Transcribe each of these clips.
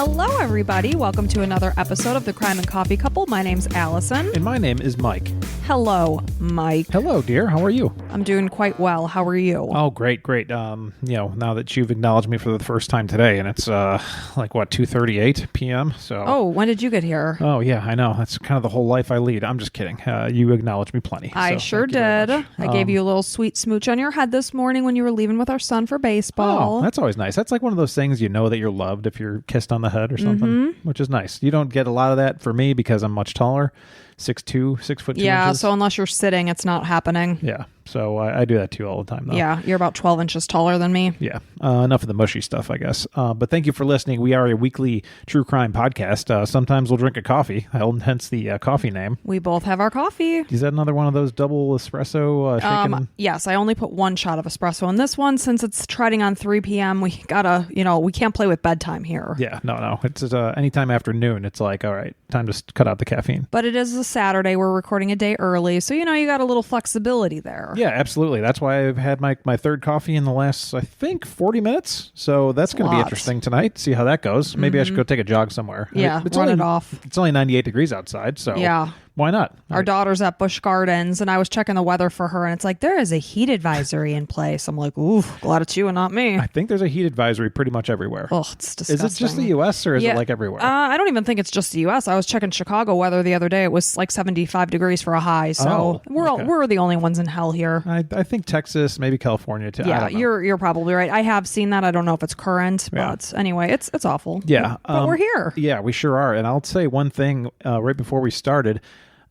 Hello, everybody. Welcome to another episode of the Crime and Coffee Couple. My name's Allison. And my name is Mike. Hello, Mike. Hello, dear. How are you? I'm doing quite well. How are you? Oh, great. Now that you've acknowledged me for the first time today, and it's 2:38 p.m. So. Oh, when did you get here? Oh, yeah, I know. That's kind of the whole life I lead. I'm just kidding. You acknowledged me plenty. I sure did. I gave you a little sweet smooch on your head this morning when you were leaving with our son for baseball. Oh, that's always nice. That's like one of those things you know that you're loved if you're kissed on the head or something, which is nice. You don't get a lot of that for me because I'm much taller, 6'2", 6 foot 2 Yeah, inches. so unless you're sitting, it's not happening. Yeah, so I do that too all the time, though. Yeah, you're about 12 inches taller than me. Yeah, enough of the mushy stuff, I guess. But thank you for listening. We are a weekly true crime podcast. Sometimes we'll drink a coffee, hence the coffee name. We both have our coffee. Is that another one of those double espresso shaken? Yes, I only put one shot of espresso in this one. Since it's trading on 3 p.m., we gotta, we can't play with bedtime here. Yeah, no. It's anytime after noon, it's like, all right, time to cut out the caffeine. But it is a Saturday. We're recording a day early, so you got a little flexibility there. Yeah, absolutely. That's why I've had my third coffee in the last, I think, 40 minutes. So that's going to be interesting tonight. See how that goes. Maybe I should go take a jog somewhere. Yeah, run it off. It's only 98 degrees outside, so yeah. Why not? Our daughter's at Busch Gardens, and I was checking the weather for her, and it's like, there is a heat advisory in place. I'm like, ooh, glad it's you and not me. I think there's a heat advisory pretty much everywhere. Oh, it's disgusting. Is it just the U.S. or is it like everywhere? I don't even think it's just the U.S. I was checking Chicago weather the other day. It was like 75 degrees for a high, so we're the only ones in hell here. I think Texas, maybe California too. Yeah, you're probably right. I have seen that. I don't know if it's current, but anyway, it's awful. Yeah. But we're here. Yeah, we sure are. And I'll say one thing right before we started.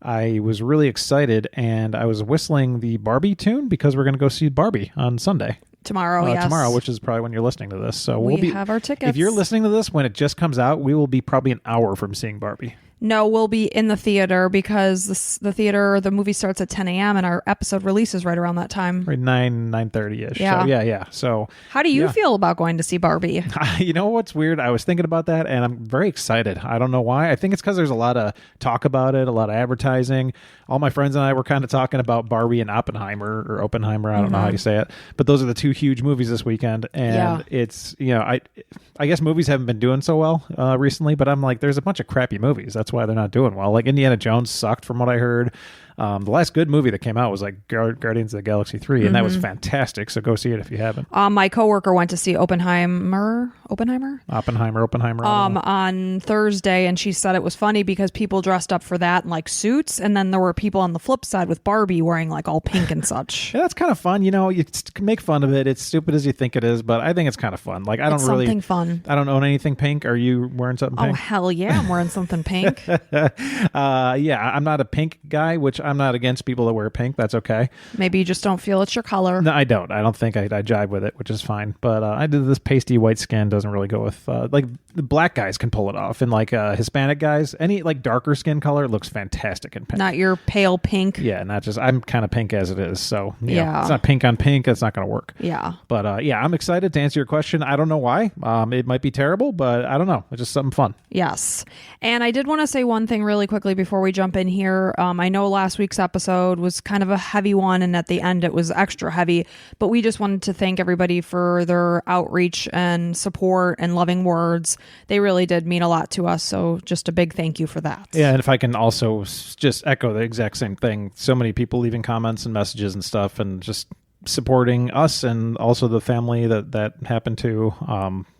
I was really excited, and I was whistling the Barbie tune because we're going to go see Barbie on Sunday. Tomorrow, yes. Tomorrow, which is probably when you're listening to this. So we have our tickets. If you're listening to this when it just comes out, we will be probably an hour from seeing Barbie. No, we'll be in the theater because the movie starts at 10 a.m. and our episode releases right around that time. Right, 9:30ish. Yeah. So, yeah. So, how do you feel about going to see Barbie? You know what's weird? I was thinking about that, and I'm very excited. I don't know why. I think it's because there's a lot of talk about it, a lot of advertising. All my friends and I were kind of talking about Barbie and Oppenheimer. I don't know how you say it, but those are the two huge movies this weekend, and it's I guess movies haven't been doing so well recently, but I'm like, there's a bunch of crappy movies. That's why they're not doing well. Like Indiana Jones sucked from what I heard. The last good movie that came out was like Guardians of the Galaxy 3, and that was fantastic. So go see it if you haven't. My coworker went to see Oppenheimer on Thursday, and she said it was funny because people dressed up for that in like suits, and then there were people on the flip side with Barbie wearing like all pink and such. Yeah, that's kind of fun. You can make fun of it. It's stupid as you think it is, but I think it's kind of fun. Like It's something fun. I don't own anything pink. Are you wearing something pink? Oh hell yeah, I'm wearing something pink. Yeah, I'm not a pink guy, which I'm not against people that wear pink. That's okay. Maybe you just don't feel it's your color. No, I don't. I don't think I jive with it, which is fine. But I did this pasty white skin doesn't really go with like the black guys can pull it off, and like Hispanic guys, any like darker skin color looks fantastic in pink. Not your pale pink. Yeah, not just I'm kind of pink as it is. So yeah, it's not pink on pink. That's not going to work. Yeah. But I'm excited to answer your question. I don't know why. It might be terrible, but I don't know. It's just something fun. Yes. And I did want to say one thing really quickly before we jump in here. I know last week's episode was kind of a heavy one, and at the end it was extra heavy, but we just wanted to thank everybody for their outreach and support and loving words. They really did mean a lot to us, so just a big thank you for that. Yeah, and if I can also just echo the exact same thing. So many people leaving comments and messages and stuff, and just supporting us and also the family that happened to.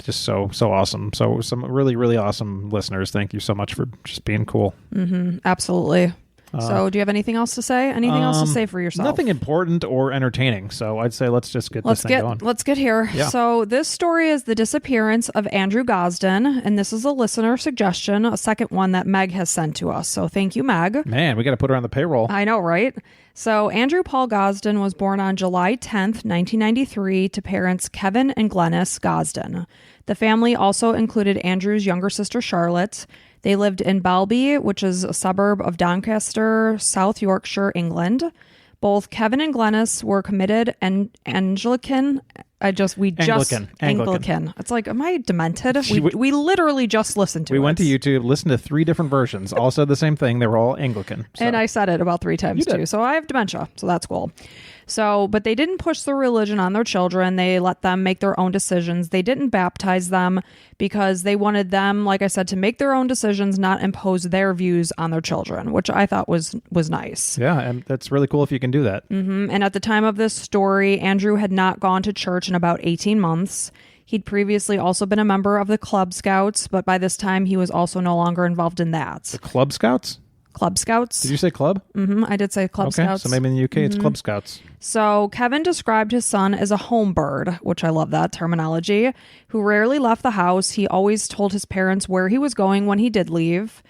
Just so awesome. So some really, really awesome listeners. Thank you so much for just being cool. Absolutely. So do you have anything else to say? Anything else to say for yourself? Nothing important or entertaining. So I'd say let's just get this thing going. Let's get here. Yeah. So this story is the disappearance of Andrew Gosden, and this is a listener suggestion, a second one that Meg has sent to us. So thank you, Meg. Man, we got to put her on the payroll. I know, right? So Andrew Paul Gosden was born on July 10th, 1993 to parents Kevin and Glennis Gosden. The family also included Andrew's younger sister, Charlotte. They lived in Balby, which is a suburb of Doncaster, South Yorkshire, England. Both Kevin and Glennis were committed and Anglican. Anglican. It's like, am I demented? We literally just listened to it. We went to YouTube, listened to 3 different versions, all said the same thing. They were all Anglican. So. And I said it about 3 times too. So I have dementia. So that's cool. So, but they didn't push the religion on their children. They let them make their own decisions. They didn't baptize them because they wanted them, like I said, to make their own decisions, not impose their views on their children, which I thought was nice. Yeah, and that's really cool if you can do that. And at the time of this story, Andrew had not gone to church in about 18 months. He'd previously also been a member of the Club Scouts, but by this time he was also no longer involved in that. The Club Scouts? Club Scouts. Did you say club? I did say Club Scouts. So maybe in the UK it's Club Scouts. So Kevin described his son as a home bird, which I love that terminology, who rarely left the house. He always told his parents where he was going when he did leave.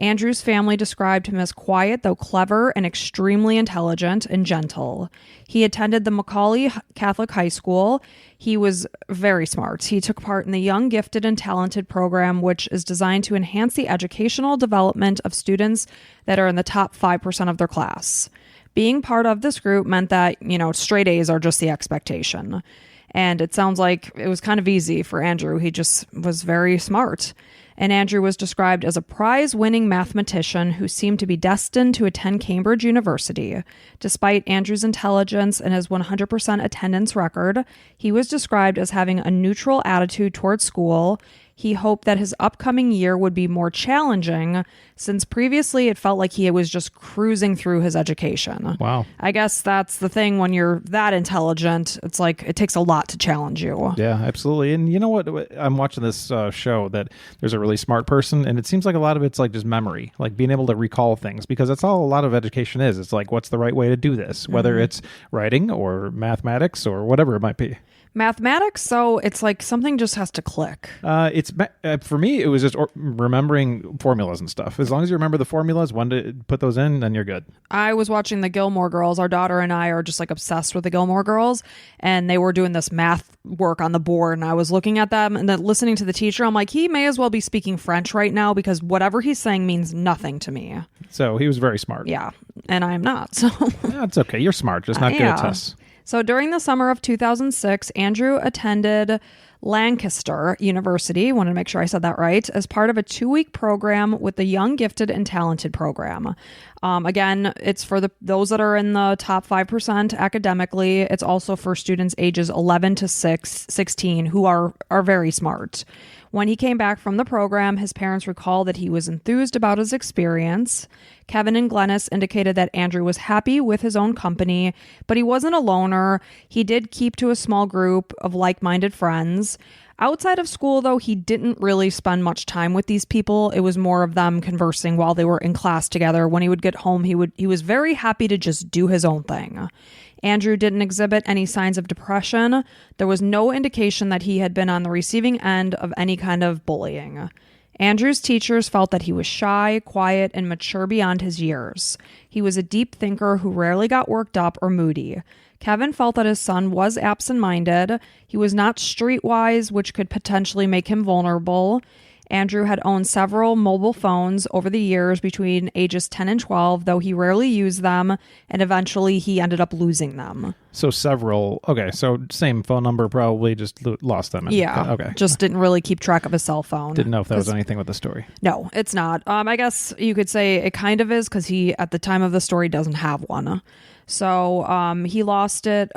Andrew's family described him as quiet, though clever, and extremely intelligent and gentle. He attended the Macaulay Catholic High School. He was very smart. He took part in the Young Gifted and Talented program, which is designed to enhance the educational development of students that are in the top 5% of their class. Being part of this group meant that, straight A's are just the expectation. And it sounds like it was kind of easy for Andrew. He just was very smart. And Andrew was described as a prize-winning mathematician who seemed to be destined to attend Cambridge University. Despite Andrew's intelligence and his 100% attendance record, he was described as having a neutral attitude towards school. He hoped that his upcoming year would be more challenging, since previously it felt like he was just cruising through his education. Wow. I guess that's the thing when you're that intelligent. It's like it takes a lot to challenge you. Yeah, absolutely. And you know what? I'm watching this show that there's a really smart person, and it seems like a lot of it's like just memory, like being able to recall things, because that's all a lot of education is. It's like, what's the right way to do this, whether it's writing or mathematics or whatever it might be. Mathematics, so it's like something just has to click. For me, it was just remembering formulas and stuff. As long as you remember the formulas, when to put those in, then you're good. I was watching the Gilmore Girls. Our daughter and I are just like obsessed with the Gilmore Girls, and they were doing this math work on the board, and I was looking at them and then listening to the teacher. I'm like, he may as well be speaking French right now, because whatever he's saying means nothing to me. So he was very smart. Yeah, and I'm not. So yeah, it's okay. You're smart, just not good at tests. So during the summer of 2006, Andrew attended Lancaster University, wanted to make sure I said that right, as part of a 2-week program with the Young Gifted and Talented program. Again, it's for those that are in the top 5% academically. It's also for students ages 11 to 16 who are very smart. When he came back from the program, his parents recalled that he was enthused about his experience. Kevin and Glennis indicated that Andrew was happy with his own company, but he wasn't a loner. He did keep to a small group of like-minded friends. Outside of school, though, he didn't really spend much time with these people. It was more of them conversing while they were in class together. When he would get home, he was very happy to just do his own thing. Andrew didn't exhibit any signs of depression. There was no indication that he had been on the receiving end of any kind of bullying. Andrew's teachers felt that he was shy, quiet, and mature beyond his years. He was a deep thinker who rarely got worked up or moody. Kevin felt that his son was absent-minded. He was not streetwise, which could potentially make him vulnerable. Andrew had owned several mobile phones over the years between ages 10 and 12, though he rarely used them, and eventually he ended up losing them. So several. Okay, so same phone number, probably just lost them. Yeah. Okay. Just didn't really keep track of his cell phone. Didn't know if that was anything with the story. No, it's not. I guess you could say it kind of is, because he, at the time of the story, doesn't have one. So he lost it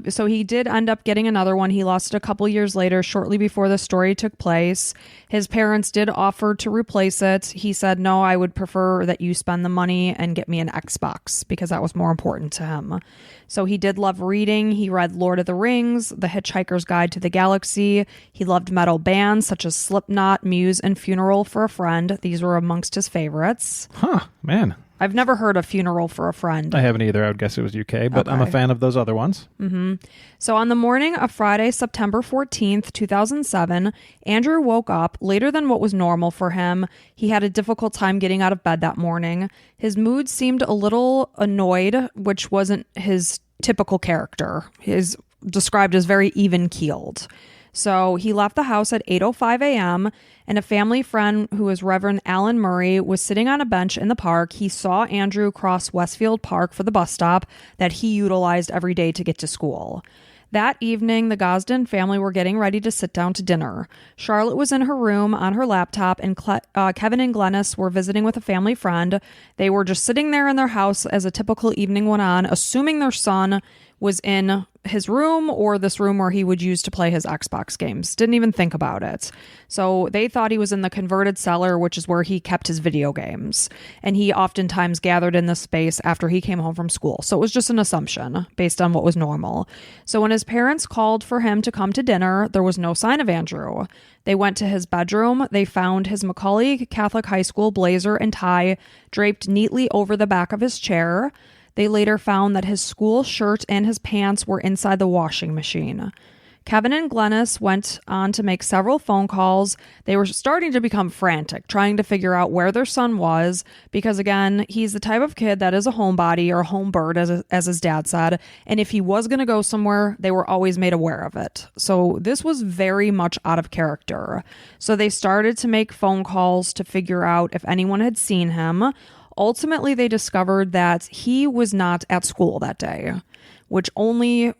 so he did end up getting another one. He lost it a couple years later, shortly before the story took place. His parents did offer to replace it. He said, no, I would prefer that you spend the money and get me an Xbox, because that was more important to him. So he did love reading. He read Lord of the Rings, The Hitchhiker's Guide to the Galaxy. He loved metal bands such as Slipknot, Muse, and Funeral for a Friend. These were amongst his favorites. Huh, man. I've never heard of Funeral for a Friend. I haven't either. I would guess it was UK, but okay. I'm a fan of those other ones. Mm-hmm. So on the morning of Friday, September 14th, 2007, Andrew woke up later than what was normal for him. He had a difficult time getting out of bed that morning. His mood seemed a little annoyed, which wasn't his typical character. He's described as very even-keeled. So he left the house at 8:05 a.m., and a family friend who was Reverend Alan Murray was sitting on a bench in the park. He saw Andrew cross Westfield Park for the bus stop that he utilized every day to get to school. That evening, the Gosden family were getting ready to sit down to dinner. Charlotte was in her room on her laptop, and Kevin and Glennis were visiting with a family friend. They were just sitting there in their house as a typical evening went on, assuming their son was in his room or this room where he would use to play his Xbox games. Didn't even think about it. So they thought he was in the converted cellar, which is where he kept his video games. And he oftentimes gathered in this space after he came home from school. So it was just an assumption based on what was normal. So when his parents called for him to come to dinner, there was no sign of Andrew. They went to his bedroom. They found his Macaulay Catholic High School blazer and tie draped neatly over the back of his chair. They later found that his school shirt and his pants were inside the washing machine. Kevin and Glennis went on to make several phone calls. They were starting to become frantic, trying to figure out where their son was, because again, he's the type of kid that is a homebody or a home bird, as his dad said, and if he was going to go somewhere, they were always made aware of it. So this was very much out of character. So they started to make phone calls to figure out if anyone had seen him. Ultimately, they discovered that he was not at school that day, which only,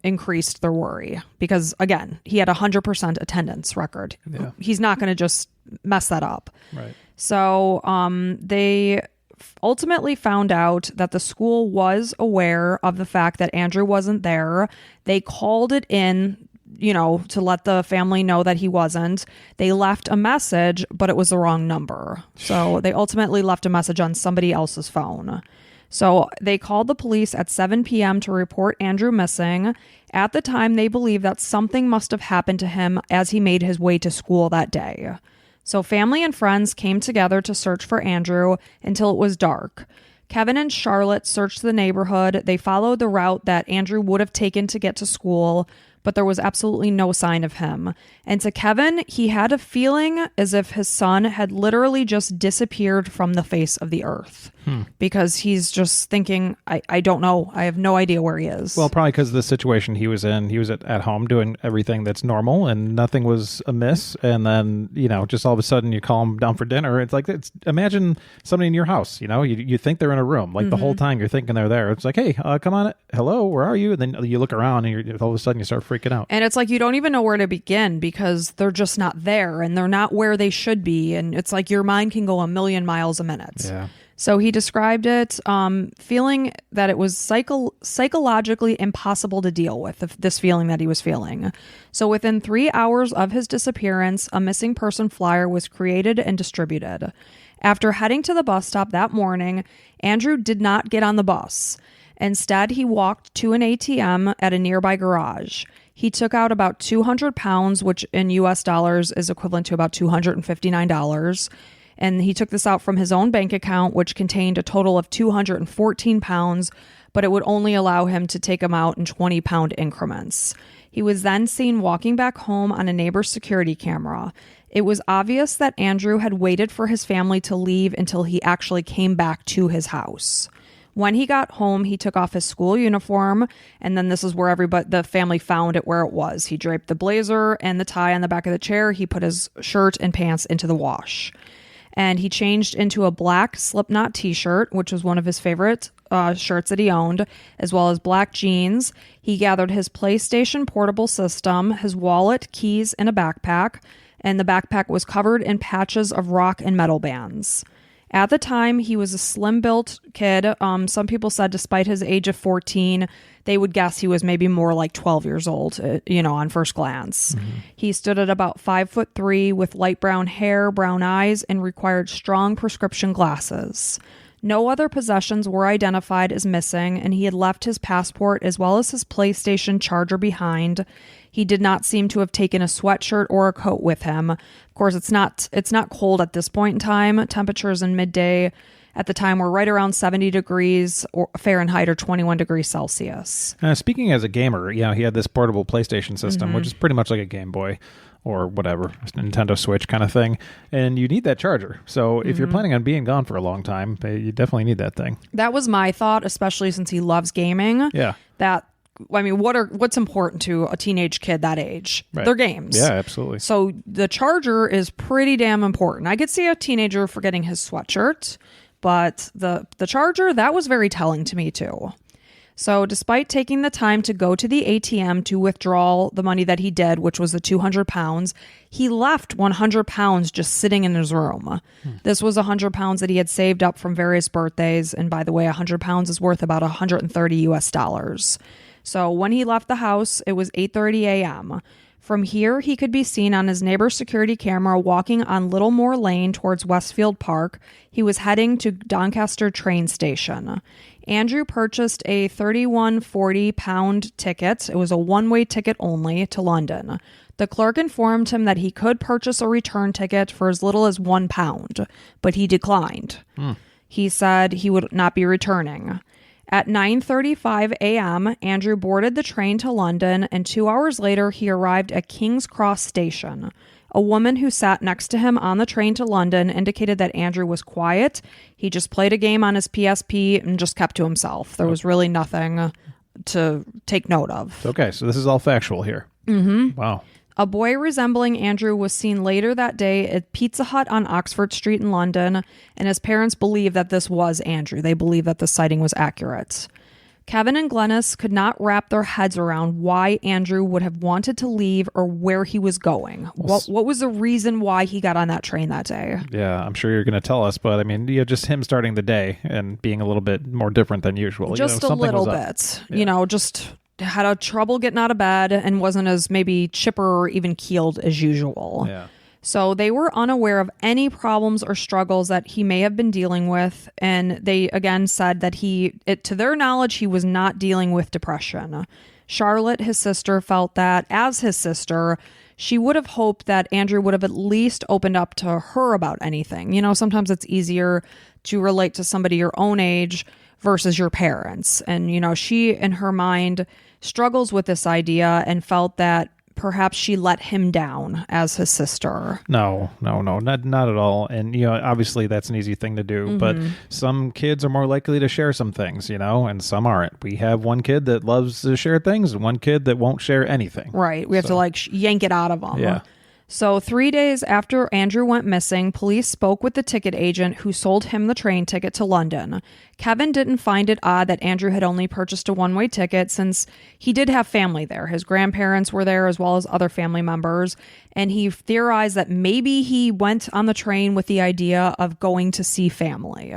increased their worry because, again, he had 100% attendance record. Yeah. He's not going to just mess that up. Right. So they ultimately found out that the school was aware of the fact that Andrew wasn't there. They called it in, to let the family know that he wasn't. They left a message, but it was the wrong number. So they ultimately left a message on somebody else's phone. So they called the police at 7 p.m. to report Andrew missing. At the time, they believed that something must have happened to him as he made his way to school that day. So family and friends came together to search for Andrew until it was dark. Kevin and Charlotte searched the neighborhood. They followed the route that Andrew would have taken to get to school, but there was absolutely no sign of him. And to Kevin, he had a feeling as if his son had literally just disappeared from the face of the earth. Because he's just thinking, I don't know. I have no idea where he is. Well, probably because of the situation he was in. He was at home doing everything that's normal and nothing was amiss. And then, just all of a sudden you call him down for dinner. It's like, imagine somebody in your house, you think they're in a room. Like the whole time you're thinking they're there. It's like, hey, come on. Hello, where are you? And then you look around and all of a sudden you start freaking out. And it's like you don't even know where to begin because they're just not there and they're not where they should be. And it's like your mind can go a million miles a minute. Yeah. So he described it, feeling that it was psychologically impossible to deal with, this feeling that he was feeling. So within 3 hours of his disappearance, a missing person flyer was created and distributed. After heading to the bus stop that morning, Andrew did not get on the bus. Instead, he walked to an ATM at a nearby garage. He took out about 200 pounds, which in US dollars is equivalent to about $259. And he took this out from his own bank account, which contained a total of 214 pounds, but it would only allow him to take them out in 20-pound increments. He was then seen walking back home on a neighbor's security camera. It was obvious that Andrew had waited for his family to leave until he actually came back to his house. When he got home, he took off his school uniform, and then this is where the family found it where it was. He draped the blazer and the tie on the back of the chair. He put his shirt and pants into the wash. And he changed into a black Slipknot t-shirt, which was one of his favorite shirts that he owned, as well as black jeans. He gathered his PlayStation portable system, his wallet, keys, and a backpack. And the backpack was covered in patches of rock and metal bands. At the time, he was a slim-built kid. Some people said despite his age of 14, they would guess he was maybe more like 12 years old, on first glance. Mm-hmm. He stood at about 5'3" with light brown hair, brown eyes, and required strong prescription glasses. No other possessions were identified as missing, and he had left his passport as well as his PlayStation charger behind. He did not seem to have taken a sweatshirt or a coat with him. Of course, it's not cold at this point in time. Temperatures in midday at the time were right around 70 degrees Fahrenheit or 21 degrees Celsius. Speaking as a gamer, he had this portable PlayStation system, which is pretty much like a Game Boy or whatever, Nintendo Switch kind of thing. And you need that charger. So if you're planning on being gone for a long time, you definitely need that thing. That was my thought, especially since he loves gaming. Yeah. What's important to a teenage kid that age? Right. Their games. Yeah, absolutely. So the charger is pretty damn important. I could see a teenager forgetting his sweatshirt, but the charger, that was very telling to me too. So despite taking the time to go to the ATM to withdraw the money that he did, which was the 200 pounds, he left 100 pounds just sitting in his room. This was 100 pounds that he had saved up from various birthdays. And by the way, 100 pounds is worth about 130 US dollars. So when he left the house, it was 8:30 a.m. From here, he could be seen on his neighbor's security camera walking on Littlemore Lane towards Westfield Park. He was heading to Doncaster train station. Andrew purchased a 3140-pound ticket. It was a one-way ticket only to London. The clerk informed him that he could purchase a return ticket for as little as £1, but he declined. He said he would not be returning. At 9:35 a.m., Andrew boarded the train to London, and 2 hours later, he arrived at King's Cross Station. A woman who sat next to him on the train to London indicated that Andrew was quiet. He just played a game on his PSP and just kept to himself. There was really nothing to take note of. Okay, so this is all factual here. Mm-hmm. Wow. A boy resembling Andrew was seen later that day at Pizza Hut on Oxford Street in London, and his parents believe that this was Andrew. They believe that the sighting was accurate. Kevin and Glennis could not wrap their heads around why Andrew would have wanted to leave or where he was going. What was the reason why he got on that train that day? Yeah, I'm sure you're going to tell us, but I mean, just him starting the day and being a little bit more different than usual. Just a little bit. Yeah. Just had a trouble getting out of bed and wasn't as maybe chipper or even keeled as usual. Yeah. So they were unaware of any problems or struggles that he may have been dealing with. And they again said that to their knowledge, he was not dealing with depression. Charlotte, his sister, felt that as his sister, she would have hoped that Andrew would have at least opened up to her about anything. Sometimes it's easier to relate to somebody your own age versus your parents. And, she, in her mind, struggles with this idea and felt that perhaps she let him down as his sister. No, not at all. And, obviously that's an easy thing to do, but some kids are more likely to share some things, and some aren't. We have one kid that loves to share things and one kid that won't share anything. Right. We have to yank it out of them. Yeah. So 3 days after Andrew went missing, police spoke with the ticket agent who sold him the train ticket to London. Kevin didn't find it odd that Andrew had only purchased a one-way ticket since he did have family there. His grandparents were there as well as other family members, and he theorized that maybe he went on the train with the idea of going to see family.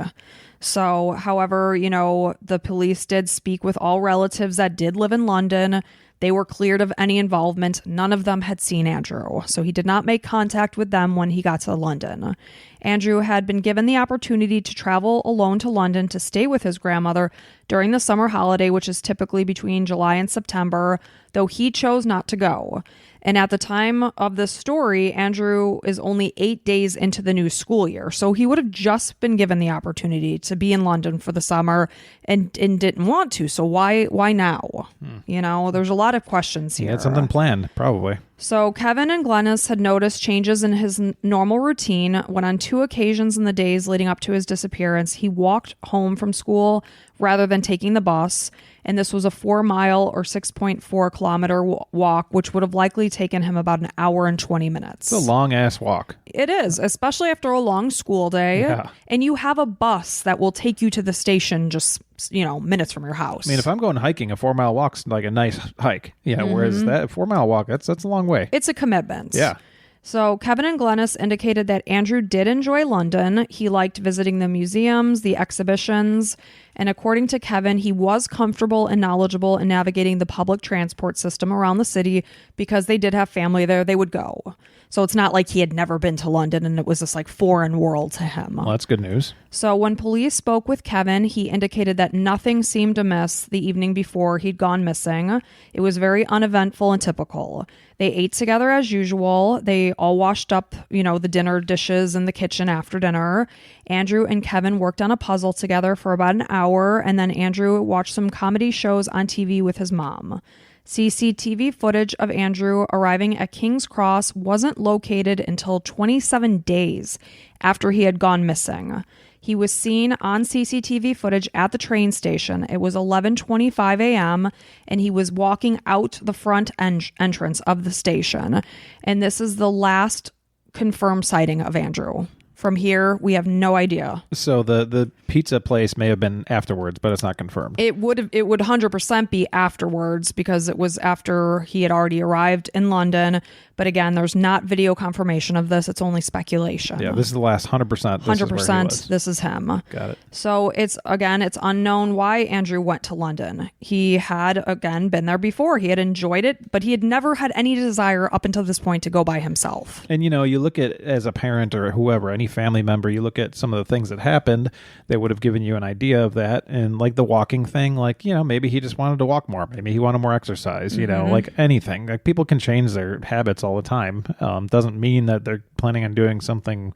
So, however, the police did speak with all relatives that did live in London. They were cleared of any involvement. None of them had seen Andrew, so he did not make contact with them when he got to London. Andrew had been given the opportunity to travel alone to London to stay with his grandmother during the summer holiday, which is typically between July and September, though he chose not to go. And at the time of this story, Andrew is only 8 days into the new school year. So he would have just been given the opportunity to be in London for the summer and didn't want to. So why now? There's a lot of questions here. He had something planned, probably. So Kevin and Glennis had noticed changes in his normal routine when on 2 occasions in the days leading up to his disappearance, he walked home from school rather than taking the bus. And this was a 4-mile or 6.4-kilometer walk, which would have likely taken him about an hour and 20 minutes. It's a long-ass walk. It is, especially after a long school day. Yeah. And you have a bus that will take you to the station just, minutes from your house. I mean, if I'm going hiking, a 4-mile walk's like a nice hike. Yeah, whereas that 4-mile walk, that's a long way. It's a commitment. Yeah. So Kevin and Glennis indicated that Andrew did enjoy London. He liked visiting the museums, the exhibitions, and according to Kevin, he was comfortable and knowledgeable in navigating the public transport system around the city because they did have family there. They would go. So it's not like he had never been to London and it was this foreign world to him. Well, that's good news. So when police spoke with Kevin, he indicated that nothing seemed amiss the evening before he'd gone missing. It was very uneventful and typical. They ate together as usual. They all washed up, the dinner dishes in the kitchen after dinner. Andrew and Kevin worked on a puzzle together for about an hour, and then Andrew watched some comedy shows on TV with his mom. CCTV footage of Andrew arriving at King's Cross wasn't located until 27 days after he had gone missing. He was seen on CCTV footage at the train station. It was 11:25 a.m., and he was walking out the front entrance of the station. And this is the last confirmed sighting of Andrew From here, we have no idea. So the pizza place may have been afterwards, but it's not confirmed. It would 100% be afterwards because it was after he had already arrived in London. But again, there's not video confirmation of this. It's only speculation. Yeah, this is the last 100%. 100%. This is him. Got it. So it's unknown why Andrew went to London. He had, again, been there before. He had enjoyed it, but he had never had any desire up until this point to go by himself. And, you look at, as a parent or whoever, any family member, you look at some of the things that happened, they would have given you an idea of that. And like the walking thing, like, maybe he just wanted to walk more. Maybe he wanted more exercise, like anything. Like people can change their habits all the time. Doesn't mean that they're planning on doing something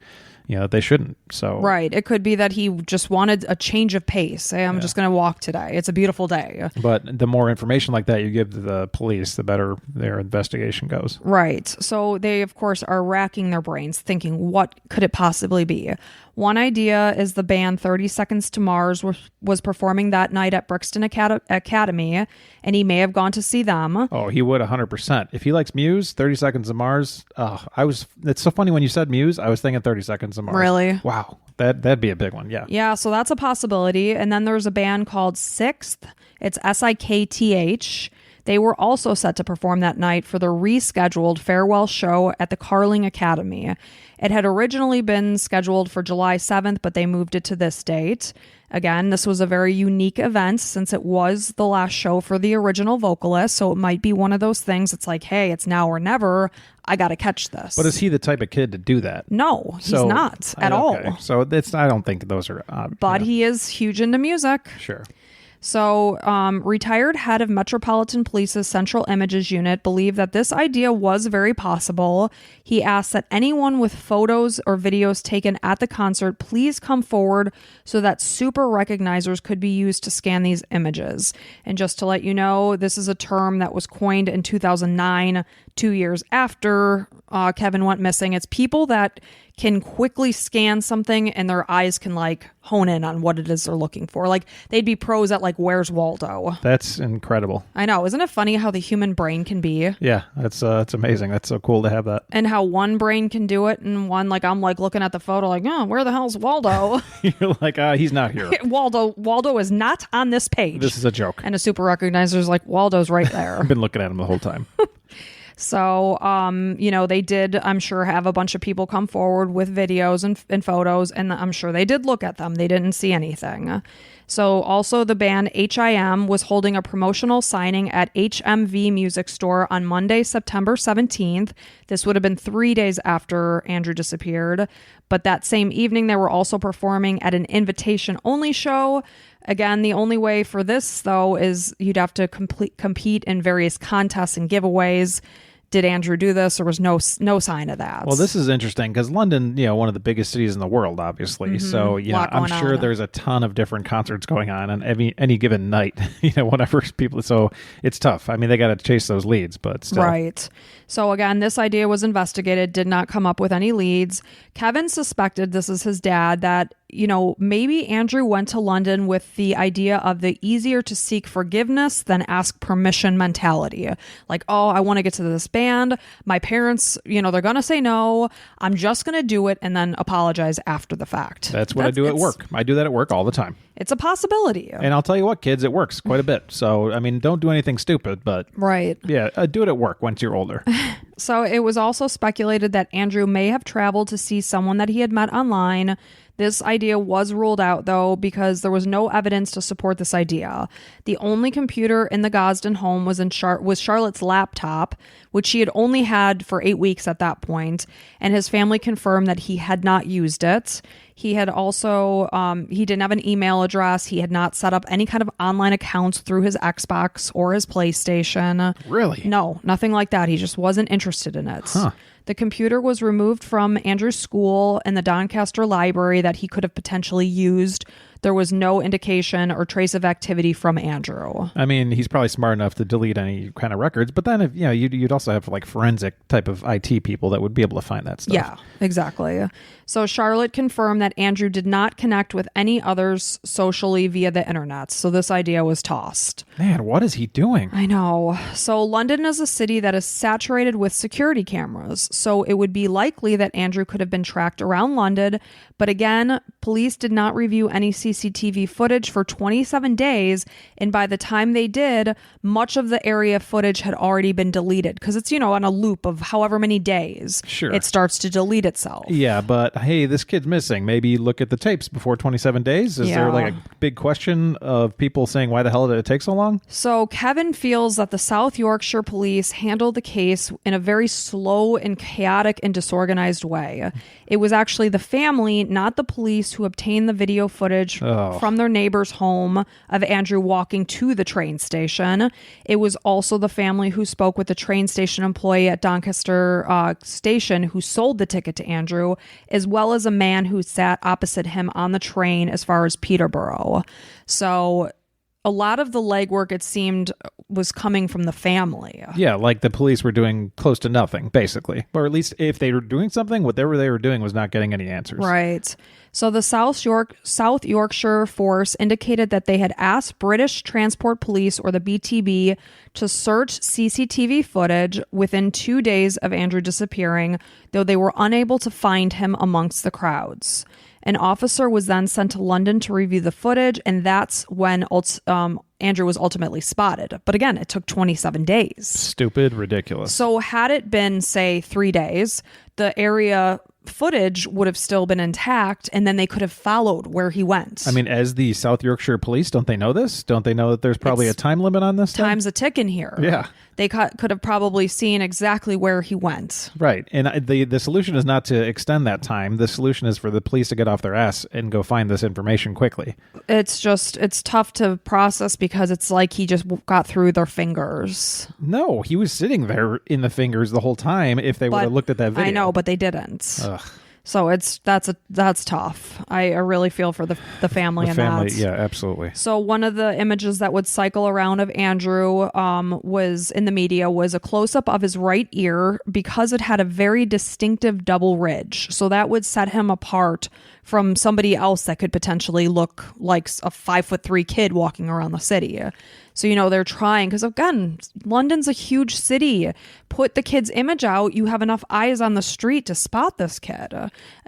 they shouldn't. So right, it could be that he just wanted a change of pace. Say, I'm just going to walk today. It's a beautiful day. But the more information like that you give to the police, the better their investigation goes. Right. So they, of course, are racking their brains, thinking, what could it possibly be? One idea is the band 30 Seconds to Mars was performing that night at Brixton Academy, and he may have gone to see them. Oh, he would 100%. If he likes Muse, 30 Seconds to Mars, it's so funny when you said Muse, I was thinking 30 Seconds to Mars. Really? Wow. That'd be a big one, yeah. Yeah, so that's a possibility. And then there's a band called Sixth. It's SIKTH. They were also set to perform that night for the rescheduled farewell show at the Carling Academy. It had originally been scheduled for July 7th, but they moved it to this date. Again, this was a very unique event since it was the last show for the original vocalist, so it might be one of those things. It's like, hey, it's now or never. I got to catch this. But is he the type of kid to do that? No, he's not at all. So I don't think those are... but he is huge into music. Sure. So, retired head of Metropolitan Police's Central Images Unit believed that this idea was very possible. He asked that anyone with photos or videos taken at the concert please come forward so that super recognizers could be used to scan these images. And just to let you know, this is a term that was coined in 2009, 2 years after Kevin went missing. It's people that can quickly scan something and their eyes can like hone in on what it is they're looking for. Like they'd be pros at like Where's Waldo. That's incredible. I know. Isn't it funny how the human brain can be? Yeah, it's amazing. That's so cool to have that. And how one brain can do it and one, like I'm like looking at the photo like, oh, where the hell's Waldo? You're like, he's not here. Waldo is not on this page. This is a joke. And a super recognizer's like, Waldo's right there. I've been looking at him the whole time. So, they did, I'm sure, have a bunch of people come forward with videos and photos, and I'm sure they did look at them. They didn't see anything. So also the band HIM was holding a promotional signing at HMV Music Store on Monday, September 17th. This would have been 3 days after Andrew disappeared. But that same evening, they were also performing at an invitation-only show. Again, the only way for this, though, is you'd have to compete in various contests and giveaways. Did Andrew do this? There was no sign of that. Well, this is interesting because London, one of the biggest cities in the world, obviously. Mm-hmm. So, I'm sure there's a ton of different concerts going on any given night, whatever people. So it's tough. I mean, they got to chase those leads, but still. Right. So again, this idea was investigated, did not come up with any leads. Kevin suspected, this is his dad, that maybe Andrew went to London with the idea of the easier to seek forgiveness than ask permission mentality. Like, oh, I want to get to this band. My parents, they're going to say no. I'm just going to do it and then apologize after the fact. That's what I do at work. I do that at work all the time. It's a possibility. And I'll tell you what, kids, it works quite a bit. So, I mean, don't do anything stupid, but... Right. Yeah, do it at work once you're older. So it was also speculated that Andrew may have traveled to see someone that he had met online. This idea was ruled out, though, because there was no evidence to support this idea. The only computer in the Gosden home was Charlotte's laptop, which she had only had for 8 weeks at that point, and his family confirmed that he had not used it. He had also, he didn't have an email address. He had not set up any kind of online accounts through his Xbox or his PlayStation. Really? No, nothing like that. He just wasn't interested in it. Huh. The computer was removed from Andrew's school and the Doncaster library that he could have potentially used. There was no indication or trace of activity from Andrew. I mean, he's probably smart enough to delete any kind of records, but then if you'd also have like forensic type of IT people that would be able to find that stuff. Yeah, exactly. So Charlotte confirmed that Andrew did not connect with any others socially via the internet. So this idea was tossed. Man, what is he doing? I know. So London is a city that is saturated with security cameras. So it would be likely that Andrew could have been tracked around London. But again, police did not review any CCTV footage for 27 days. And by the time they did, much of the area footage had already been deleted because it's, on a loop of however many days. Sure. It starts to delete itself. Yeah, but hey, this kid's missing. Maybe look at the tapes before 27 days. Is there like a big question of people saying, why the hell did it take so long? So Kevin feels that the South Yorkshire police handled the case in a very slow and chaotic and disorganized way. It was actually the family, not the police, who obtained the video footage from their neighbor's home of Andrew walking to the train station. It was also the family who spoke with the train station employee at Doncaster station who sold the ticket to Andrew, as well as a man who sat opposite him on the train as far as Peterborough. So a lot of the legwork, it seemed, was coming from the family. Yeah, like the police were doing close to nothing, basically. Or at least if they were doing something, whatever they were doing was not getting any answers. Right. So the South Yorkshire force indicated that they had asked British Transport Police, or the BTB, to search CCTV footage within 2 days of Andrew disappearing, though they were unable to find him amongst the crowds. An officer was then sent to London to review the footage, and that's when Andrew was ultimately spotted. But again, it took 27 days. Stupid, ridiculous. So had it been, say, 3 days, the area footage would have still been intact, and then they could have followed where he went. I mean, as the South Yorkshire police, don't they know this? Don't they know that there's probably a time limit on this thing? Time's a ticking here. Yeah. They could have probably seen exactly where he went. Right. And the solution is not to extend that time. The solution is for the police to get off their ass and go find this information quickly. It's tough to process because it's like he just got through their fingers. No, he was sitting there in the fingers the whole time if they would have looked at that video. I know, but they didn't. Ugh. So that's tough. I really feel for the family in that. Yeah, absolutely. So one of the images that would cycle around of Andrew was in the media was a close-up of his right ear because it had a very distinctive double ridge. So that would set him apart from somebody else that could potentially look like a 5'3" kid walking around the city. So, they're trying, because again, London's a huge city. Put the kid's image out. You have enough eyes on the street to spot this kid.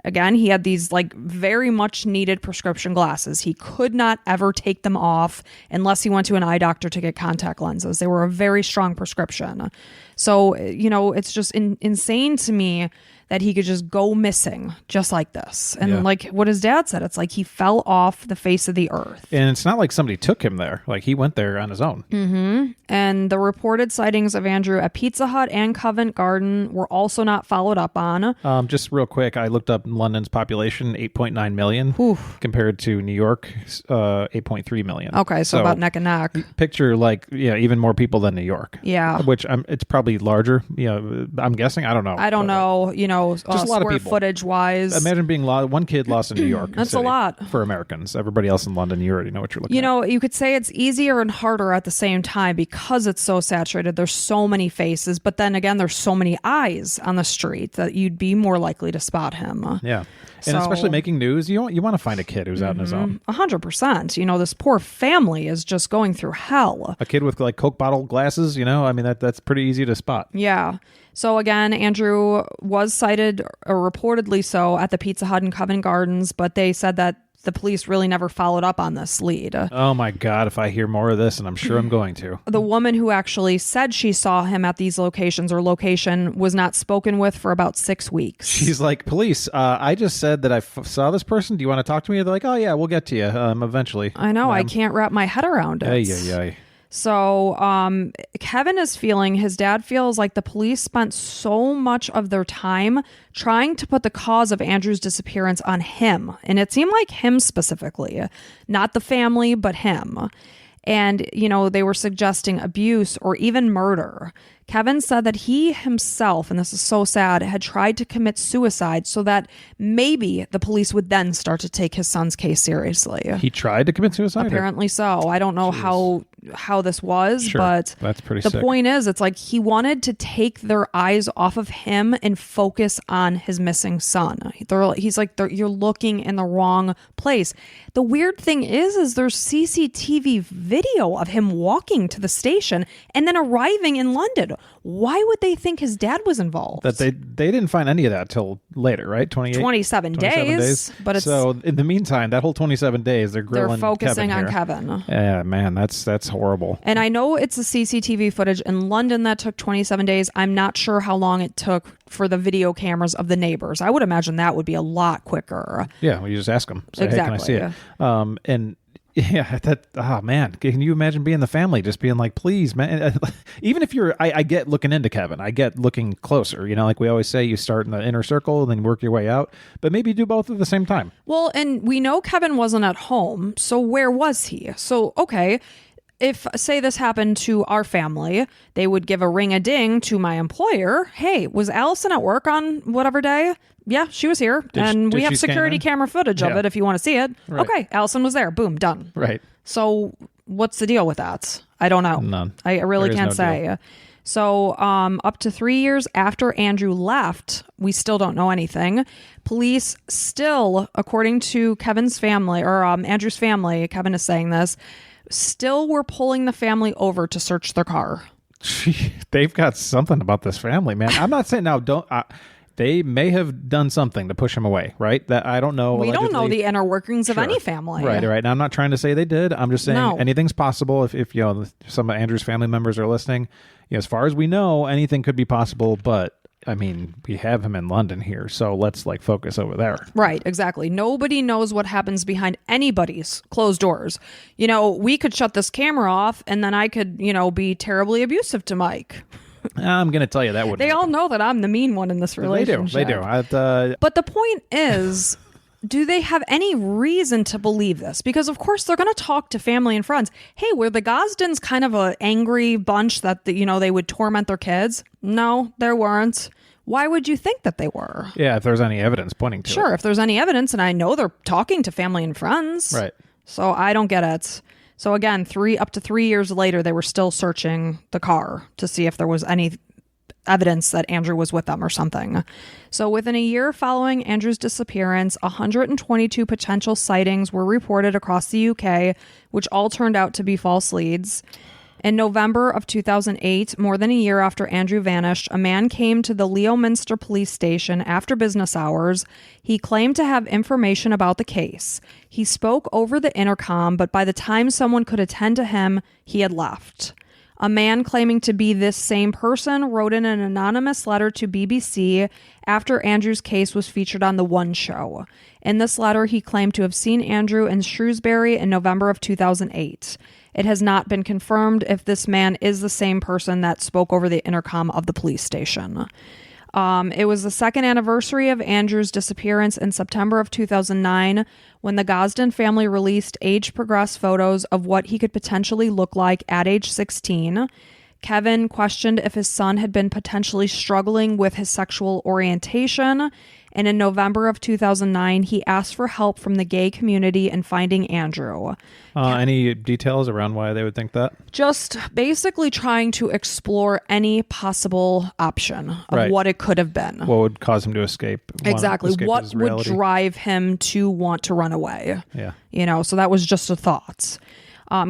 Again, he had these very much needed prescription glasses. He could not ever take them off unless he went to an eye doctor to get contact lenses. They were a very strong prescription. So, it's just insane to me that he could just go missing just like this. And like what his dad said, it's like he fell off the face of the earth. And it's not like somebody took him there. Like he went there on his own. Mm-hmm. And the reported sightings of Andrew at Pizza Hut and Covent Garden were also not followed up on. Just real quick, I looked up London's population, 8.9 million, compared to New York, 8.3 million. Okay, so about neck and neck. Picture even more people than New York. Yeah. Which it's probably larger. I'm guessing. I don't know. I don't know. Just a lot of people. Footage wise. Imagine being one kid lost in New York. That's a lot for Americans. Everybody else in London, you already know what you're looking at. You could say it's easier and harder at the same time because it's so saturated. There's so many faces, but then again, there's so many eyes on the street that you'd be more likely to spot him. Yeah. And especially making news, you want to find a kid who's out on his own. 100%. This poor family is just going through hell. A kid with Coke bottle glasses, I mean, that's pretty easy to spot. Yeah. So again, Andrew was cited, or reportedly so, at the Pizza Hut in Covent Gardens, but they said that the police really never followed up on this lead. Oh my God, if I hear more of this, and I'm sure I'm going to. The woman who actually said she saw him at these locations or location was not spoken with for about 6 weeks. She's like, police, I just said that I saw this person. Do you want to talk to me? They're like, oh yeah, we'll get to you eventually. I know, I can't wrap my head around it. Ay. So Kevin is his dad feels like the police spent so much of their time trying to put the cause of Andrew's disappearance on him. And it seemed like him specifically, not the family, but him. And, they were suggesting abuse or even murder. Kevin said that he himself, and this is so sad, had tried to commit suicide so that maybe the police would then start to take his son's case seriously. He tried to commit suicide? Apparently so. I don't know how this was, sure, but that's pretty the sick. point is, it's like he wanted to take their eyes off of him and focus on his missing son. He's like, you're looking in the wrong place. The weird thing is there's CCTV video of him walking to the station and then arriving in London. Why would they think his dad was involved? That they didn't find any of that till later, right? 27 days. But it's so in the meantime, that whole 27 days, they're grilling focusing Kevin on Kevin. Yeah, man, that's horrible. And I know it's a CCTV footage in London that took 27 days. I'm not sure how long it took for the video cameras of the neighbors. I would imagine that would be a lot quicker. Yeah, well, you just ask them. Say, exactly. Hey, can I see it? And yeah, man, can you imagine being the family, just being like, please, man, even if I get looking into Kevin, I get looking closer, like we always say, you start in the inner circle and then work your way out, but maybe do both at the same time. Well, and we know Kevin wasn't at home. So where was he? So, okay. If, say, this happened to our family, they would give a ring-a-ding to my employer. Hey, was Allison at work on whatever day? Yeah, she was here. And we have security camera footage of it if you want to see it. Right. Okay, Allison was there. Boom, done. Right. So what's the deal with that? I don't know. None. I really can't say. Deal. So up to 3 years after Andrew left, we still don't know anything. Police still, according to Kevin's family, or Andrew's family, Kevin is saying this, still were pulling the family over to search their car. They've got something about this family, man. I'm not saying now they may have done something to push him away, right? That I don't know. We don't know the inner workings of any family. Right. Now, I'm not trying to say they did. I'm just saying anything's possible. If some of Andrew's family members are listening, as far as we know, anything could be possible, but I mean, we have him in London here, so let's focus over there. Right, exactly. Nobody knows what happens behind anybody's closed doors. We could shut this camera off and then I could, be terribly abusive to Mike. I'm going to tell you that wouldn't They happen. all know that I'm the mean one in this relationship. They do. But the point is, do they have any reason to believe this? Because, of course, they're going to talk to family and friends. Hey, were the Gosdens kind of an angry bunch that, they would torment their kids? No, there weren't. Why would you think that they were? Yeah, if there's any evidence pointing to it. Sure, if there's any evidence, and I know they're talking to family and friends. Right. So I don't get it. So again, up to 3 years later, they were still searching the car to see if there was any evidence that Andrew was with them or something. So within a year following Andrew's disappearance, 122 potential sightings were reported across the UK, which all turned out to be false leads. In November of 2008, more than a year after Andrew vanished, a man came to the Leominster police station after business hours. He claimed to have information about the case. He spoke over the intercom, but by the time someone could attend to him, he had left. A man claiming to be this same person wrote in an anonymous letter to BBC after Andrew's case was featured on The One Show. In this letter, he claimed to have seen Andrew in Shrewsbury in November of 2008. It has not been confirmed if this man is the same person that spoke over the intercom of the police station. It was the second anniversary of Andrew's disappearance in September of 2009 when the Gosden family released age-progressed photos of what he could potentially look like at age 16. Kevin questioned if his son had been potentially struggling with his sexual orientation, and in November of 2009, he asked for help from the gay community in finding Andrew. Any details around why they would think that? Just basically trying to explore any possible option of what it could have been. What would cause him to escape? Exactly. What would drive him to want to run away? Yeah. So that was just a thought.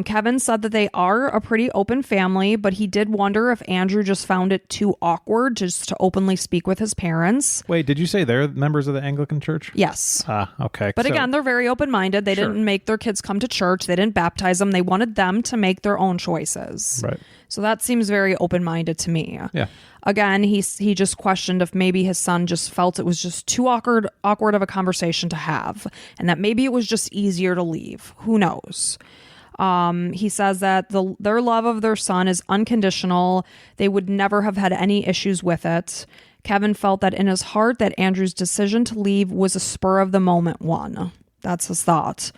Kevin said that they are a pretty open family, but he did wonder if Andrew just found it too awkward just to openly speak with his parents. Wait, did you say they're members of the Anglican Church? Yes. Okay. But again, they're very open-minded. They didn't make their kids come to church. They didn't baptize them. They wanted them to make their own choices. Right. So that seems very open-minded to me. Yeah. Again, he just questioned if maybe his son just felt it was just too awkward of a conversation to have, and that maybe it was just easier to leave. Who knows? He says that their love of their son is unconditional. They would never have had any issues with it. Kevin felt that in his heart that Andrew's decision to leave was a spur of the moment one. That's his thought.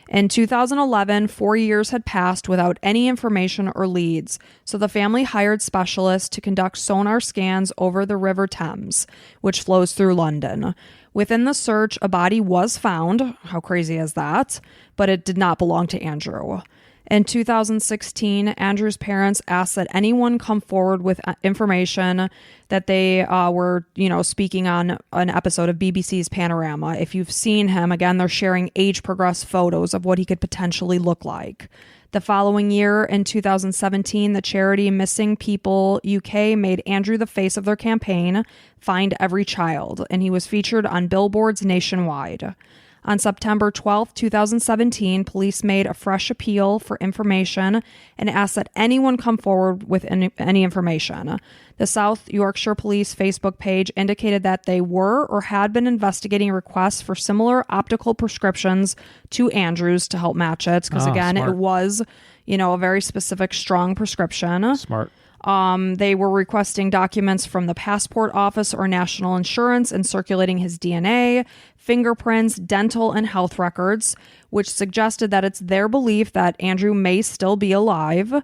In 2011, 4 years had passed without any information or leads, so the family hired specialists to conduct sonar scans over the River Thames, which flows through London. Within the search, a body was found. How crazy is that? But it did not belong to Andrew. In 2016, Andrew's parents asked that anyone come forward with information that they were, speaking on an episode of BBC's Panorama. If you've seen him, again, they're sharing age-progressed photos of what he could potentially look like. The following year, in 2017, the charity Missing People UK made Andrew the face of their campaign, Find Every Child, and he was featured on billboards nationwide. On September 12, 2017, police made a fresh appeal for information and asked that anyone come forward with any information. The South Yorkshire Police Facebook page indicated that they were or had been investigating requests for similar optical prescriptions to Andrew's to help match it. Because again, smart. it was, a very specific, strong prescription. Smart. They were requesting documents from the passport office or national insurance and circulating his DNA, fingerprints, dental, and health records, which suggested that it's their belief that Andrew may still be alive.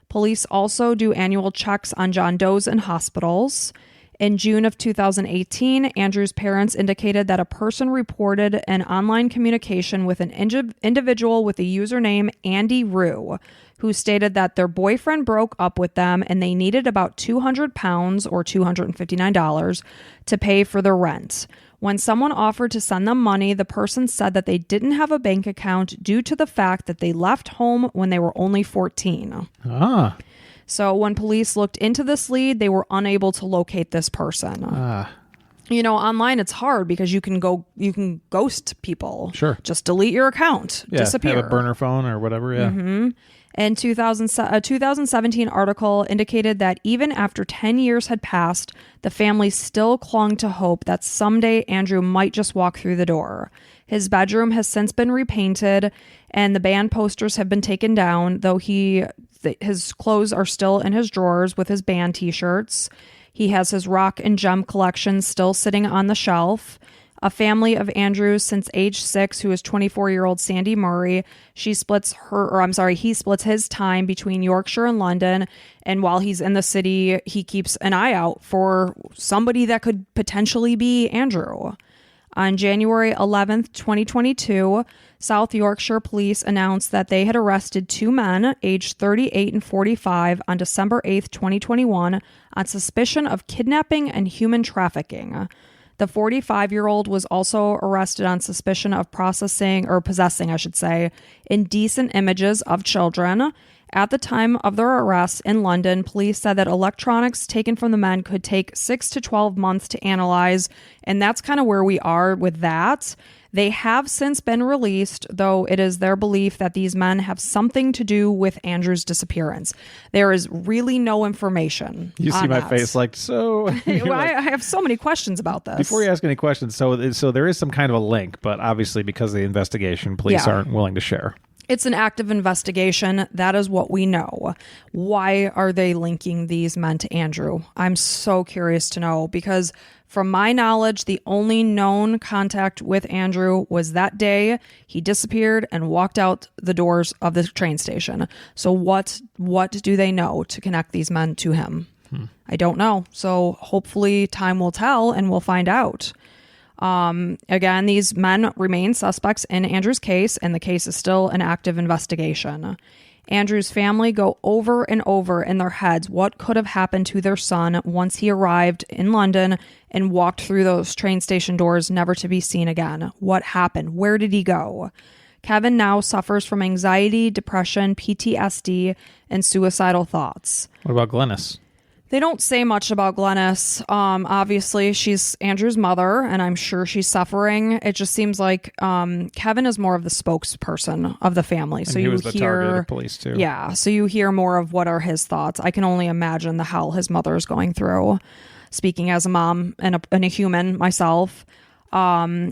Police also do annual checks on John Does in hospitals. In June of 2018, Andrew's parents indicated that a person reported an online communication with an individual with the username Andy Rue, who stated that their boyfriend broke up with them and they needed about £200 or $259 to pay for their rent. When someone offered to send them money, the person said that they didn't have a bank account due to the fact that they left home when they were only 14. So when police looked into this lead, they were unable to locate this person. Online it's hard because you can ghost people. Sure. Just delete your account, disappear. Have a burner phone or whatever. Yeah. Mm-hmm. And a 2017 article indicated that even after 10 years had passed, the family still clung to hope that someday Andrew might just walk through the door. His bedroom has since been repainted and the band posters have been taken down, though his clothes are still in his drawers with his band t-shirts. He has his rock and gem collection still sitting on the shelf. A family of Andrews since age 6, who is 24-year-old Sandy Murray. He splits his time between Yorkshire and London. And while he's in the city, he keeps an eye out for somebody that could potentially be Andrew. On January 11th, 2022, South Yorkshire Police announced that they had arrested 2 men, aged 38 and 45, on December 8th, 2021, on suspicion of kidnapping and human trafficking. The 45-year-old was also arrested on suspicion of possessing indecent images of children. At the time of their arrests in London, police said that electronics taken from the men could take 6 to 12 months to analyze, and that's kind of where we are with that. They have since been released, though it is their belief that these men have something to do with Andrew's disappearance. There is really no information. You see my face like, so... I have so many questions about this. Before you ask any questions, so there is some kind of a link, but obviously because of the investigation, police aren't willing to share. It's an active investigation. That is what we know. Why are they linking these men to Andrew? I'm so curious to know because from my knowledge, the only known contact with Andrew was that day he disappeared and walked out the doors of the train station. So what do they know to connect these men to him? I don't know. So hopefully time will tell and we'll find out. Again, these men remain suspects in Andrew's case, and the case is still an active investigation. Andrew's family go over and over in their heads what could have happened to their son once he arrived in London and walked through those train station doors, never to be seen again. What happened? Where did he go? Kevin now suffers from anxiety, depression, PTSD, and suicidal thoughts. What about Glennis? They don't say much about Glennis. Obviously, she's Andrew's mother, and I'm sure she's suffering. It just seems like Kevin is more of the spokesperson of the family. And so he you was the target of the police too. Yeah, so you hear more of what are his thoughts. I can only imagine the hell his mother is going through. Speaking as a mom and a human myself.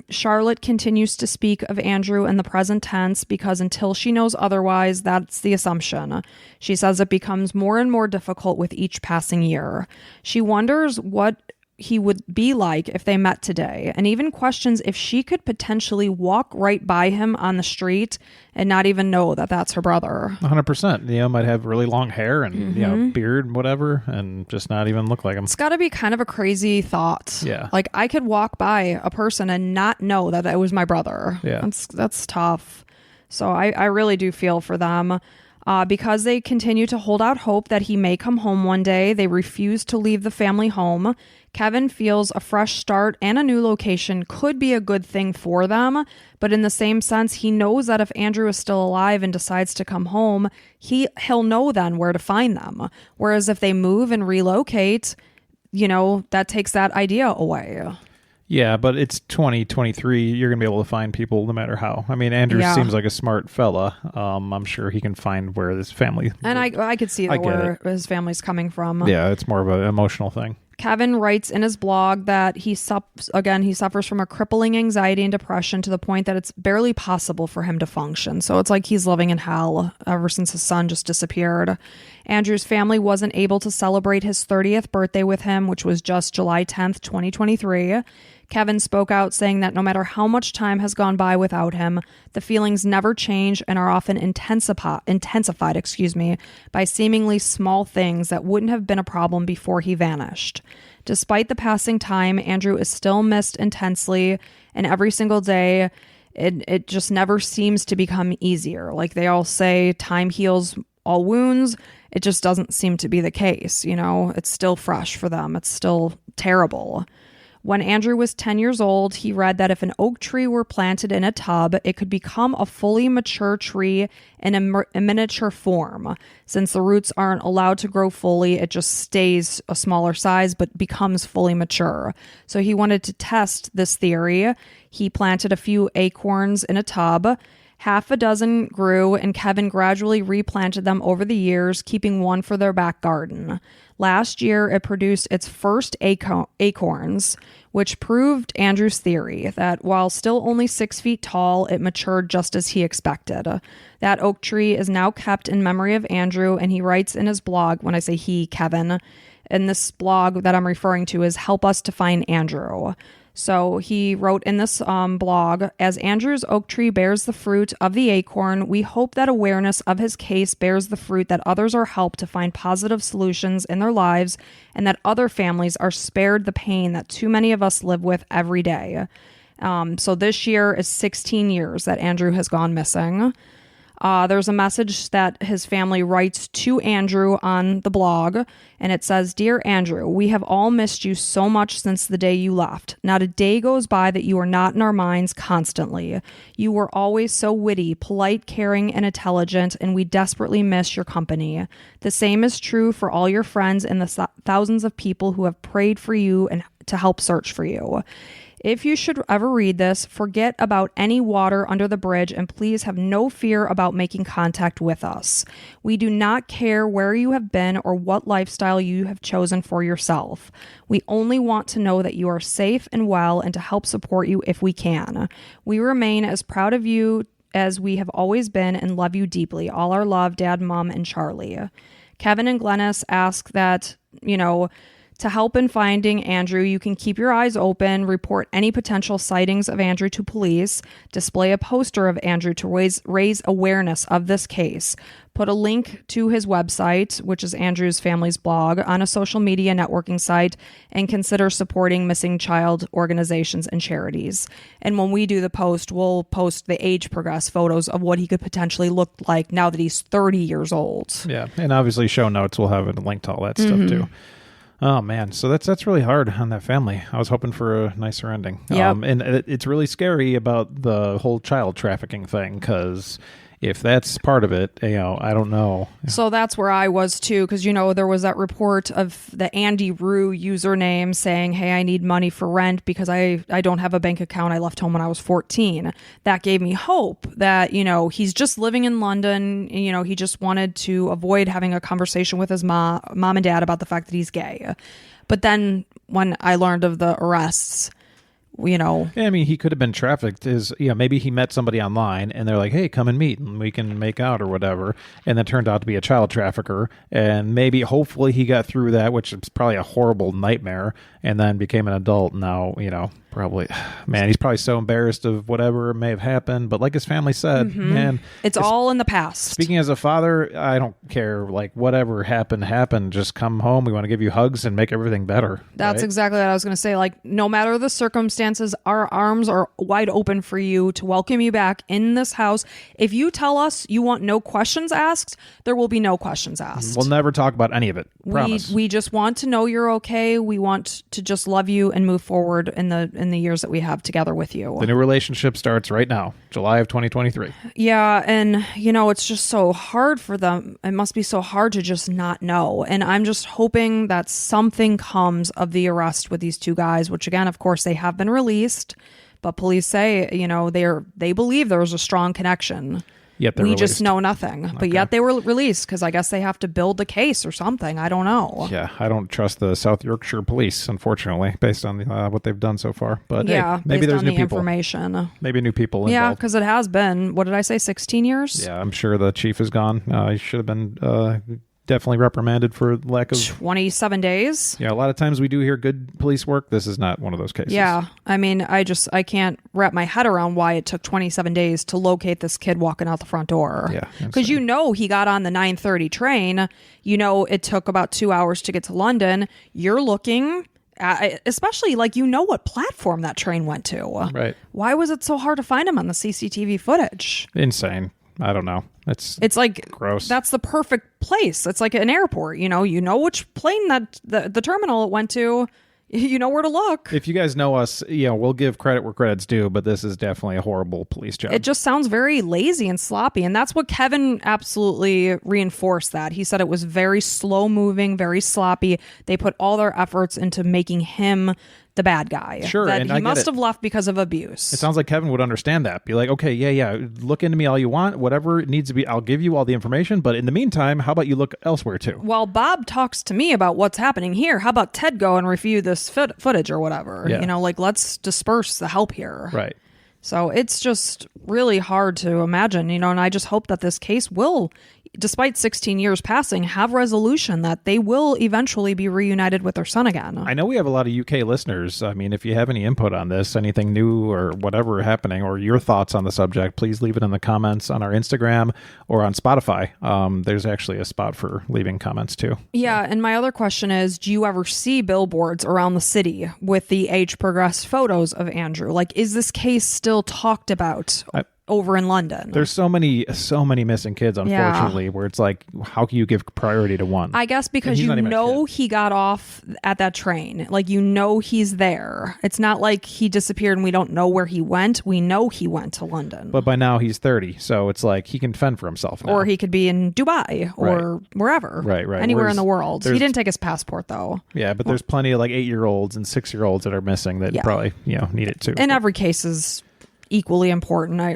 Charlotte continues to speak of Andrew in the present tense because until she knows otherwise, that's the assumption. She says it becomes more and more difficult with each passing year. She wonders what he would be like if they met today, and even questions if she could potentially walk right by him on the street and not even know that that's her brother. 100%. Might have really long hair and beard and whatever, and just not even look like him. It's got to be kind of a crazy thought. Yeah. Like, I could walk by a person and not know that it was my brother. Yeah. That's tough. So I really do feel for them. Because they continue to hold out hope that he may come home one day, they refuse to leave the family home. Kevin feels a fresh start and a new location could be a good thing for them, but in the same sense, he knows that if Andrew is still alive and decides to come home, he'll know then where to find them. Whereas if they move and relocate, that takes that idea away. Yeah, but it's 2023. You're going to be able to find people no matter how. I mean, Andrew seems like a smart fella. I'm sure he can find where his family... And I could see where his family's coming from. Yeah, it's more of an emotional thing. Kevin writes in his blog that he suffers from a crippling anxiety and depression to the point that it's barely possible for him to function. So it's like he's living in hell ever since his son just disappeared. Andrew's family wasn't able to celebrate his 30th birthday with him, which was just July 10th, 2023. Kevin spoke out saying that no matter how much time has gone by without him, the feelings never change and are often intensified, by seemingly small things that wouldn't have been a problem before he vanished. Despite the passing time, Andrew is still missed intensely, and every single day, it just never seems to become easier. Like they all say, time heals all wounds. It just doesn't seem to be the case. It's still fresh for them. It's still terrible. When Andrew was 10 years old, he read that if an oak tree were planted in a tub, it could become a fully mature tree in a miniature form. Since the roots aren't allowed to grow fully, it just stays a smaller size but becomes fully mature. So he wanted to test this theory. He planted a few acorns in a tub. Half a dozen grew, and Kevin gradually replanted them over the years, keeping one for their back garden. Last year, it produced its first acorns, which proved Andrew's theory that while still only 6 feet tall, it matured just as he expected. That oak tree is now kept in memory of Andrew, and he writes in his blog, when I say he, Kevin, and this blog that I'm referring to is Help Us to Find Andrew. So he wrote in this blog, as Andrew's oak tree bears the fruit of the acorn, we hope that awareness of his case bears the fruit that others are helped to find positive solutions in their lives and that other families are spared the pain that too many of us live with every day. So this year is 16 years that Andrew has gone missing. There's a message that his family writes to Andrew on the blog, and it says, Dear Andrew, we have all missed you so much since the day you left. Not a day goes by that you are not in our minds constantly. You were always so witty, polite, caring, and intelligent, and we desperately miss your company. The same is true for all your friends and the thousands of people who have prayed for you and to help search for you. If you should ever read this, forget about any water under the bridge and please have no fear about making contact with us. We do not care where you have been or what lifestyle you have chosen for yourself. We only want to know that you are safe and well and to help support you if we can. We remain as proud of you as we have always been and love you deeply. All our love, Dad, Mom, and Charlie. Kevin and Glennis ask that, to help in finding Andrew, you can keep your eyes open, report any potential sightings of Andrew to police, display a poster of Andrew to raise awareness of this case, put a link to his website, which is Andrew's family's blog, on a social media networking site, and consider supporting missing child organizations and charities. And when we do the post, we'll post the age progress photos of what he could potentially look like now that he's 30 years old. Yeah, and obviously show notes will have a link to all that stuff too. Oh man, so that's really hard on that family. I was hoping for a nicer ending. Yep. And it's really scary about the whole child trafficking thing, because if that's part of it, I don't know. So that's where I was too, because there was that report of the Andy Rue username saying, hey, I need money for rent because I don't have a bank account. I left home when I was 14. That gave me hope that, he's just living in London. He just wanted to avoid having a conversation with his mom and dad about the fact that he's gay. But then when I learned of the arrests, know. Yeah, I mean, he could have been trafficked. Maybe he met somebody online and they're like, hey, come and meet and we can make out or whatever. And then turned out to be a child trafficker. And maybe, hopefully, he got through that, which is probably a horrible nightmare, and then became an adult. Now, probably, man, he's probably so embarrassed of whatever may have happened. But like his family said, man, it's all in the past. Speaking as a father, I don't care. Like, whatever happened. Just come home. We want to give you hugs and make everything better. That's right? exactly what I was going to say. Like, no matter the circumstances, our arms are wide open for you to welcome you back in this house. If you tell us you want no questions asked, there will be no questions asked. We'll never talk about any of it. Promise. We just want to know you're okay. We want to just love you and move forward in the years that we have together with you. The new relationship starts right now, July of 2023. Yeah, and it's just so hard for them. It must be so hard to just not know. And I'm just hoping that something comes of the arrest with these two guys, which again, of course, they have been released, but police say, they believe there was a strong connection. Yet we released. Just know nothing. Okay. But yet they were released because I guess they have to build the case or something. I don't know. Yeah, I don't trust the South Yorkshire police, unfortunately, based on what they've done so far. But yeah, hey, maybe there's new people. Information. Maybe new people involved. Yeah, because it has been, what did I say, 16 years? Yeah, I'm sure the chief is gone. He should have been definitely reprimanded for lack of 27 days. Yeah, a lot of times we do hear good police work. This is not one of those cases. Yeah, I mean, I can't wrap my head around why it took 27 days to locate this kid walking out the front door. Yeah, because he got on the 9:30 train. It took about 2 hours to get to London. You're looking at, especially what platform that train went to. Right. Why was it so hard to find him on the CCTV footage? Insane. I don't know. It's like gross. That's the perfect place. It's like an airport. You know which plane that the terminal it went to. You know where to look. If you guys know us, we'll give credit where credit's due, but this is definitely a horrible police job. It just sounds very lazy and sloppy, and that's what Kevin absolutely reinforced that. He said it was very slow moving, very sloppy. They put all their efforts into making him the bad guy. Sure, that and he must have left because of abuse. It sounds like Kevin would understand that. Be like, okay, yeah, look into me all you want. Whatever it needs to be, I'll give you all the information. But in the meantime, how about you look elsewhere too? While Bob talks to me about what's happening here, how about Ted go and review this footage or whatever? Yeah. Let's disperse the help here. Right. So it's just really hard to imagine, and I just hope that this case will, despite 16 years passing, have resolution, that they will eventually be reunited with their son again. I know we have a lot of UK listeners. I mean, if you have any input on this, anything new or whatever happening, or your thoughts on the subject, please leave it in the comments on our Instagram or on Spotify. There's actually a spot for leaving comments too. Yeah, and my other question is, do you ever see billboards around the city with the age progressed photos of Andrew? Is this case still talked about over in London? There's so many missing kids, unfortunately, where it's like, how can you give priority to one? I guess because he got off at that train. He's there. It's not like he disappeared and we don't know where he went. We know he went to London. But by now he's 30, so it's like he can fend for himself now. Or he could be in Dubai or wherever. Right. Anywhere in the world. He didn't take his passport, though. Yeah, but there's plenty of 8-year-olds and 6-year-olds that are missing that probably need it too. And every case is equally important. I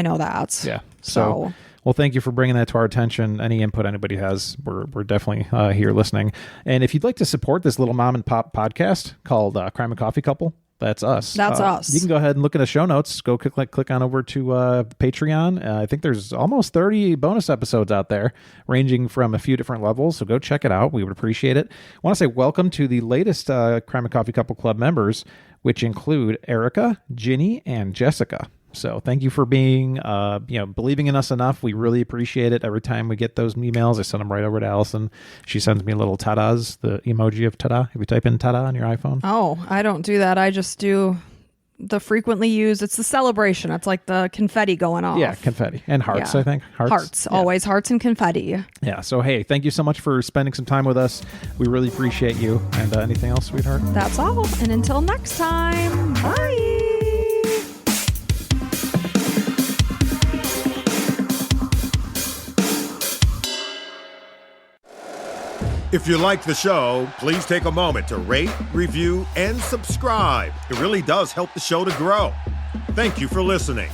know that. Yeah. So well, thank you for bringing that to our attention. Any input anybody has, we're definitely here listening. And if you'd like to support this little mom and pop podcast called Crime and Coffee Couple, that's us. That's us. You can go ahead and look at the show notes. Go click on over to Patreon. I think there's almost 30 bonus episodes out there, ranging from a few different levels. So go check it out. We would appreciate it. I want to say welcome to the latest Crime and Coffee Couple Club members, which include Erica, Ginny, and Jessica. So thank you for being, believing in us enough. We really appreciate it. Every time we get those emails, I send them right over to Allison. She sends me little tadas, the emoji of tada. If you type in tada on your iPhone. Oh, I don't do that. I just do the frequently used. It's the celebration. It's like the confetti going off. Yeah, confetti and hearts. Yeah. I think hearts. Always hearts and confetti. Yeah. So hey, thank you so much for spending some time with us. We really appreciate you. And anything else, sweetheart? That's all. And until next time, bye. If you like the show, please take a moment to rate, review, and subscribe. It really does help the show to grow. Thank you for listening.